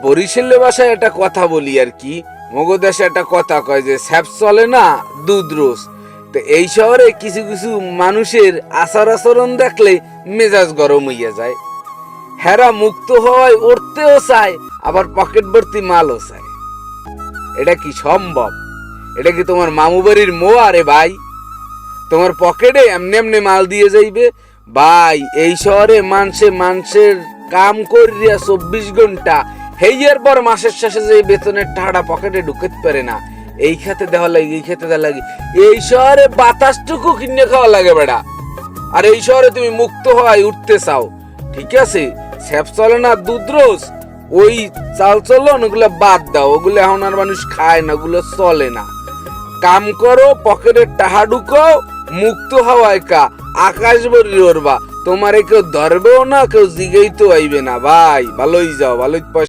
বরিশালের ভাষায় একটা কথা বলি আর কি, মগো দেশে একটা কথা কয় যে স্যাপ চলে না দুধ রোজ। তো এই শহরে কিছু কিছু মানুষের আচার আচরণ দেখলে মেজাজ গরম হইয়া যায়। হেরা মুক্ত হওয়ায় উঠতেও চায়, আবার পকেট ভর্তি মালও চায়। এটা কি সম্ভব? এটা কি তোমার মামু বাড়ির মোয়া রে ভাই? তোমার পকেটে এমনি এমনি মাল দিয়ে যাইবে? ভাই এই শহরে মানুষের কাম করিয়া 24 ঘন্টা হেইয়ার পর মাসের শেষে যে বেতনের টাকাটা পকেটে ঢুকতে পারে না। এই খেতে দেওয়া লাগে, এই খেতে দেওয়া লাগে। এই শহরে বাতাসটুকু কিনে খাওয়া লাগে বেড়া। আর এই শহরে তুমি মুক্ত হওয়ায় উঠতে চাও, ঠিক আছে? স্যাপ চলে না দুধ রোজ, ওই চাল চলন ওগুলো বাদ দাও, ওগুলো এখন আর মানুষ খায় না, ওগুলো চলে না। কাম করো, পকেটে টাকা ঢুকো, মুক্ত হওয়ায় কা আকাশ ভরি ওরবা। তোমারে কেউ ধরবেও না, কেউ জিগেই তো আইবে না। ভাই ভালোই যাও, ভালোই